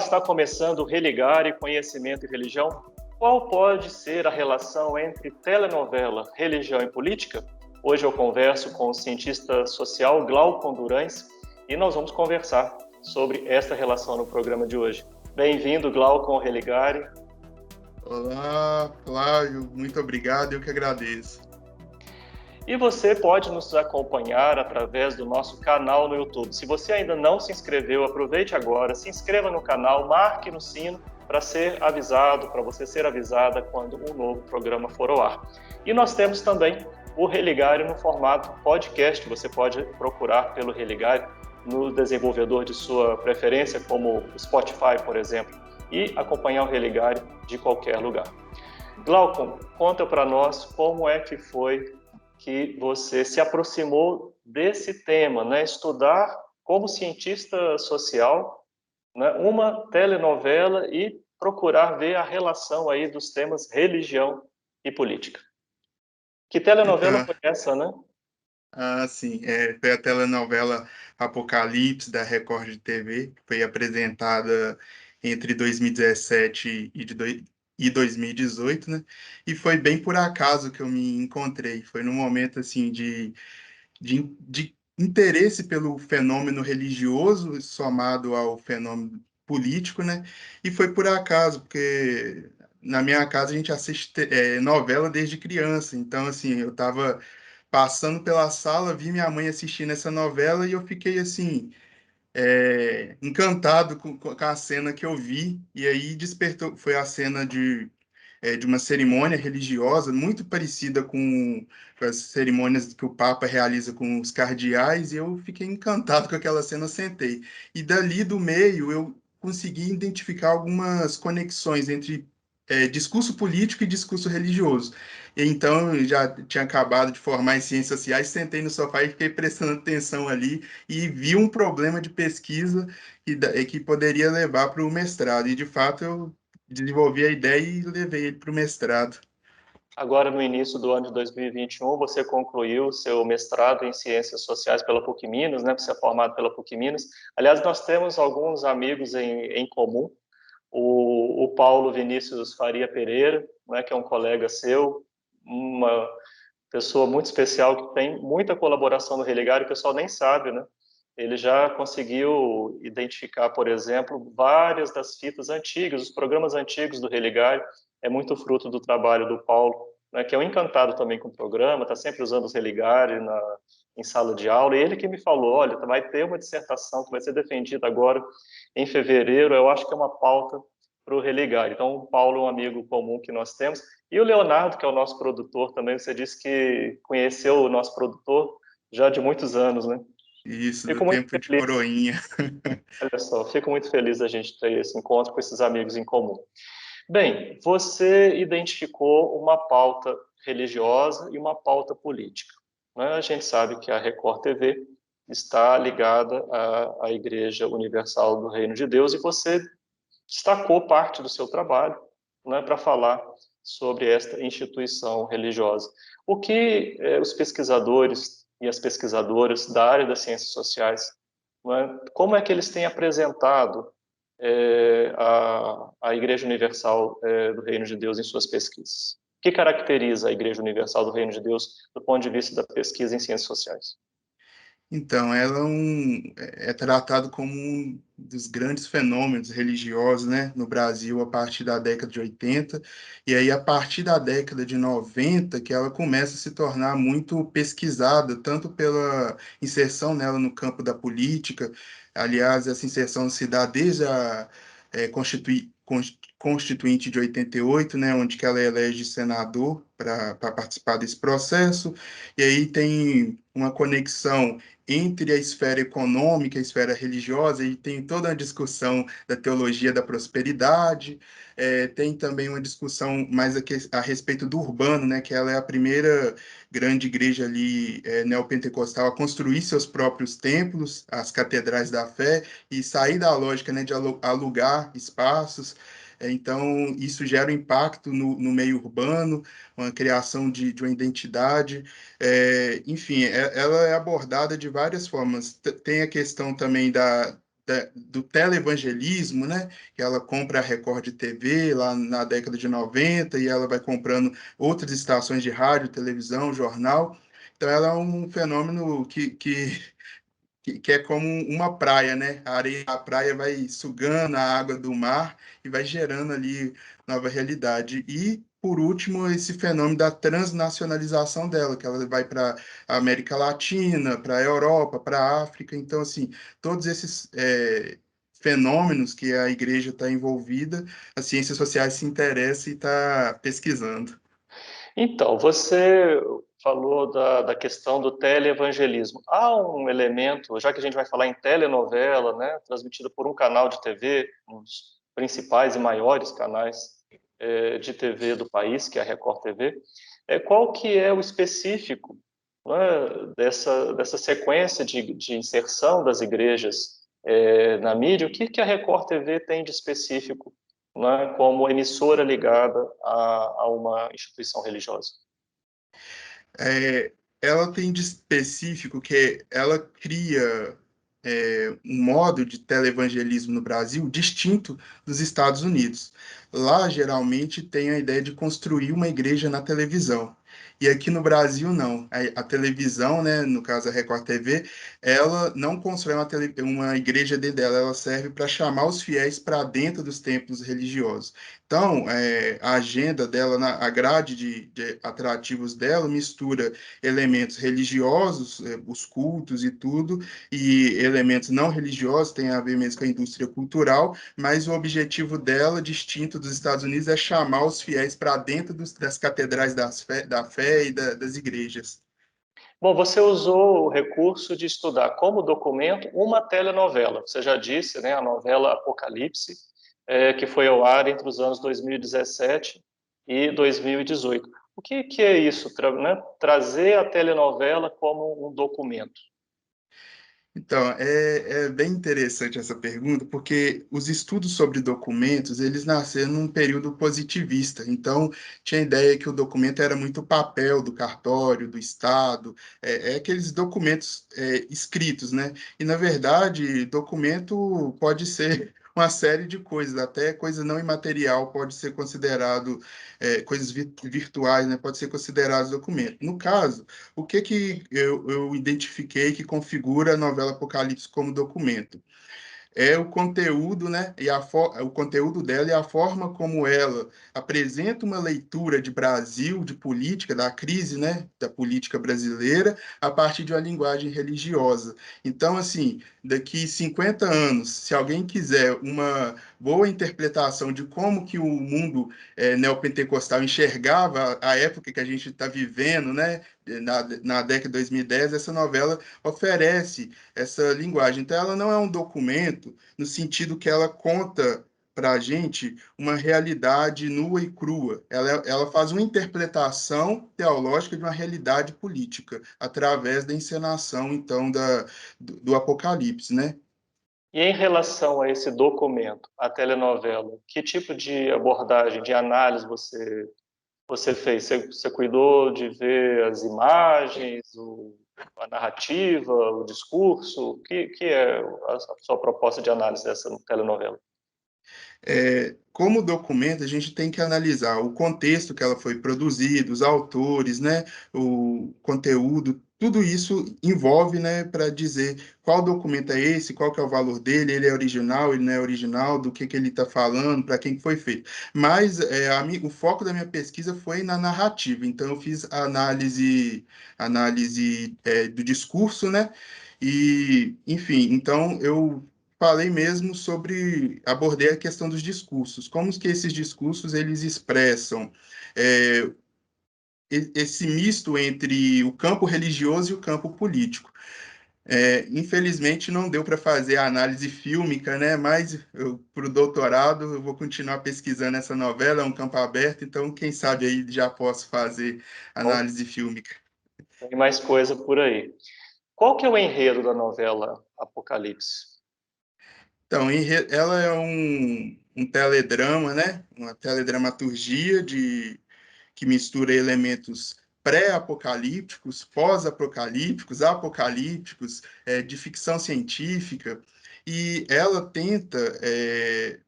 está começando o Religare Conhecimento e Religião. Qual pode ser a relação entre telenovela, religião e política? Hoje eu converso com o cientista social Glaucon Durães e nós vamos conversar sobre esta relação no programa de hoje. Bem-vindo, Glaucon, ao Religare. Olá, Flávio, muito obrigado, eu que agradeço. E você pode nos acompanhar através do nosso canal no YouTube. Se você ainda não se inscreveu, aproveite agora, se inscreva no canal, marque no sino para ser avisado, para você ser avisada quando um novo programa for ao ar. E nós temos também o Religare no formato podcast. Você pode procurar pelo Religare no desenvolvedor de sua preferência, como o Spotify, por exemplo, e acompanhar o Religare de qualquer lugar. Glaucon, conta para nós como é que foi que você se aproximou desse tema, né? Estudar como cientista social, né? Uma telenovela e procurar ver a relação aí dos temas religião e política. Que telenovela foi essa, né? Sim, foi a telenovela Apocalipse da Record de TV, que foi apresentada entre 2017 e 2018, né? E foi bem por acaso que eu me encontrei. Foi num momento assim de interesse pelo fenômeno religioso somado ao fenômeno político, né? E foi por acaso, porque na minha casa a gente assiste novela desde criança, então assim, eu estava passando pela sala, vi minha mãe assistindo essa novela e eu fiquei assim encantado com a cena que eu vi, e aí despertou, foi a cena de uma cerimônia religiosa muito parecida com as cerimônias que o Papa realiza com os cardeais, e eu fiquei encantado com aquela cena, sentei. E dali do meio eu consegui identificar algumas conexões entre discurso político e discurso religioso. E então, eu já tinha acabado de formar em ciências sociais, sentei no sofá e fiquei prestando atenção ali e vi um problema de pesquisa que poderia levar para o mestrado. E, de fato, eu desenvolvi a ideia e levei ele para o mestrado. Agora, no início do ano de 2021, você concluiu seu mestrado em Ciências Sociais pela PUC-Minas, né? Você é formado pela PUC-Minas. Aliás, nós temos alguns amigos em comum. O Paulo Vinícius Faria Pereira, né, que é um colega seu, uma pessoa muito especial que tem muita colaboração no Religare, o pessoal nem sabe, né? Ele já conseguiu identificar, por exemplo, várias das fitas antigas, os programas antigos do Religare, é muito fruto do trabalho do Paulo, né, que é um encantado também com o programa, está sempre usando os Religare em sala de aula, e ele que me falou, olha, vai ter uma dissertação que vai ser defendida agora em fevereiro, eu acho que é uma pauta para o Religare. Então, o Paulo é um amigo comum que nós temos, e o Leonardo, que é o nosso produtor também, você disse que conheceu o nosso produtor já de muitos anos, né? Isso, do Fico muito tempo de feliz, coroinha. olha só, fico muito feliz da gente ter esse encontro com esses amigos em comum. Bem, você identificou uma pauta religiosa e uma pauta política, né? A gente sabe que a Record TV está ligada à Igreja Universal do Reino de Deus e você destacou parte do seu trabalho, né, para falar sobre esta instituição religiosa. O que os pesquisadores e as pesquisadoras da área das ciências sociais, né, como é que eles têm apresentado a Igreja Universal do Reino de Deus em suas pesquisas? O que caracteriza a Igreja Universal do Reino de Deus do ponto de vista da pesquisa em ciências sociais? Então, ela é tratado como um dos grandes fenômenos religiosos, né, no Brasil a partir da década de 80, e aí a partir da década de 90 que ela começa a se tornar muito pesquisada, tanto pela inserção nela no campo da política. Aliás, essa inserção se dá desde a Constituinte de 88, né, onde que ela elege senador para participar desse processo, e aí tem uma conexão entre a esfera econômica e a esfera religiosa, e tem toda a discussão da teologia da prosperidade, tem também uma discussão mais a respeito do urbano, né, que ela é a primeira grande igreja ali neopentecostal a construir seus próprios templos, as catedrais da fé, e sair da lógica, né, de alugar espaços. Então, isso gera um impacto no meio urbano, uma criação de uma identidade. Enfim, ela é abordada de várias formas. Tem a questão também do televangelismo, né? Que ela compra a Record TV lá na década de 90 e ela vai comprando outras estações de rádio, televisão, jornal. Então, ela é um fenômeno que é como uma praia, né? A areia da praia vai sugando a água do mar e vai gerando ali nova realidade. E, por último, esse fenômeno da transnacionalização dela, que ela vai para a América Latina, para a Europa, para a África. Então, assim, todos esses fenômenos que a igreja está envolvida, as ciências sociais se interessam e está pesquisando. Então, você falou da questão do teleevangelismo. Há um elemento, já que a gente vai falar em telenovela, né, transmitida por um canal de TV, um dos principais e maiores canais de TV do país, que é a Record TV, qual que é o específico, né, dessa sequência de inserção das igrejas na mídia? O que que a Record TV tem de específico, né, como emissora ligada a uma instituição religiosa? É, ela tem de específico que ela cria um modo de televangelismo no Brasil distinto dos Estados Unidos. Lá, geralmente, tem a ideia de construir uma igreja na televisão. E aqui no Brasil, não. A televisão, né, no caso a Record TV, ela não constrói uma igreja dentro dela, ela serve para chamar os fiéis para dentro dos templos religiosos. Então, a agenda dela, a grade de atrativos dela mistura elementos religiosos, os cultos e tudo, e elementos não religiosos, tem a ver mesmo com a indústria cultural, mas o objetivo dela, distinto dos Estados Unidos, é chamar os fiéis para dentro das catedrais da fé e das igrejas. Bom, você usou o recurso de estudar como documento uma telenovela. Você já disse, né, a novela Apocalipse, que foi ao ar entre os anos 2017 e 2018. O que é isso, né? Trazer a telenovela como um documento? Então, é bem interessante essa pergunta, porque os estudos sobre documentos, eles nasceram num período positivista. Então, tinha a ideia que o documento era muito papel do cartório, do Estado, aqueles documentos escritos, né? E, na verdade, documento pode ser uma série de coisas, até coisa não imaterial pode ser considerado, coisas virtuais, né? Pode ser considerado documento. No caso, o que que eu identifiquei que configura a novela Apocalipse como documento? É o conteúdo, né, o conteúdo dela e a forma como ela apresenta uma leitura de Brasil, de política, da crise, né, da política brasileira, a partir de uma linguagem religiosa. Então, assim, daqui 50 anos, se alguém quiser uma boa interpretação de como que o mundo neopentecostal enxergava a época que a gente está vivendo, né, na década de 2010, essa novela oferece essa linguagem. Então, ela não é um documento no sentido que ela conta para a gente uma realidade nua e crua. Ela faz uma interpretação teológica de uma realidade política, através da encenação, então, do Apocalipse, né? E em relação a esse documento, a telenovela, que tipo de abordagem, de análise você fez? Você cuidou de ver as imagens, a narrativa, o discurso? Que é a sua proposta de análise dessa telenovela? Como documento, a gente tem que analisar o contexto que ela foi produzida, os autores, né, o conteúdo, tudo isso envolve, né, para dizer qual documento é esse, qual que é o valor dele, ele é original, ele não é original, do que ele está falando, para quem que foi feito. Mas o foco da minha pesquisa foi na narrativa, então eu fiz a análise do discurso, né, e, enfim, então eu falei mesmo abordei a questão dos discursos, como que esses discursos eles expressam é, esse misto entre o campo religioso e o campo político. Infelizmente não deu para fazer a análise fílmica, né? Mas para o doutorado eu vou continuar pesquisando essa novela, é um campo aberto, então quem sabe aí já posso fazer Bom, análise fílmica. tem mais coisa por aí. Qual que é o enredo da novela Apocalipse? Então, ela é um teledrama, né? Uma teledramaturgia que mistura elementos pré-apocalípticos, pós-apocalípticos, apocalípticos, de ficção científica. e ela tenta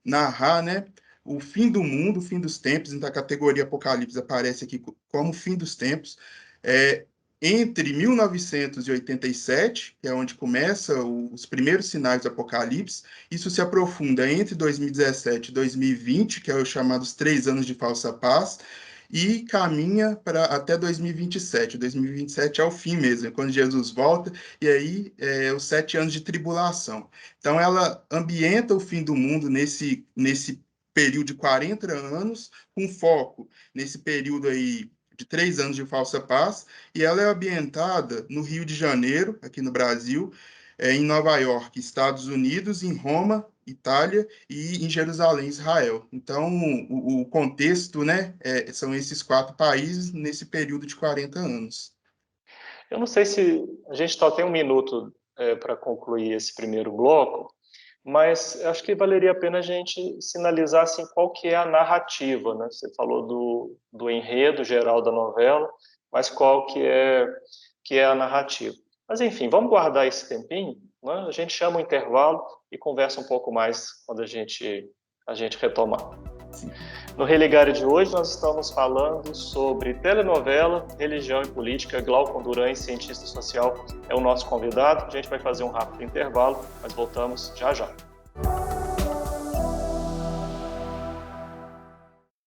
narrar, né, o fim do mundo, o fim dos tempos. Então a categoria Apocalipse aparece aqui como o fim dos tempos, é, entre 1987, que é onde começa os primeiros sinais do Apocalipse. Isso se aprofunda entre 2017 e 2020, que é os chamados 3 anos de falsa paz, e caminha para até 2027. 2027 é o fim mesmo, é quando Jesus volta, e aí os 7 anos de tribulação. Então, ela ambienta o fim do mundo nesse período de 40 anos, com foco nesse período aí de 3 anos de falsa paz, e ela é ambientada no Rio de Janeiro, aqui no Brasil, em Nova York, Estados Unidos, em Roma, Itália, e em Jerusalém, Israel. Então, o contexto, né, são esses 4 países nesse período de 40 anos. Eu não sei se a gente só tem um minuto para concluir esse primeiro bloco, mas acho que valeria a pena a gente sinalizar assim, qual que é a narrativa, né? Você falou do enredo geral da novela, mas qual que é a narrativa. Mas, enfim, vamos guardar esse tempinho, né? A gente chama o intervalo e conversa um pouco mais quando a gente retomar. Sim. No Religare de hoje, nós estamos falando sobre telenovela, religião e política. Glaucon Durães, cientista social, é o nosso convidado. A gente vai fazer um rápido intervalo, mas voltamos já já.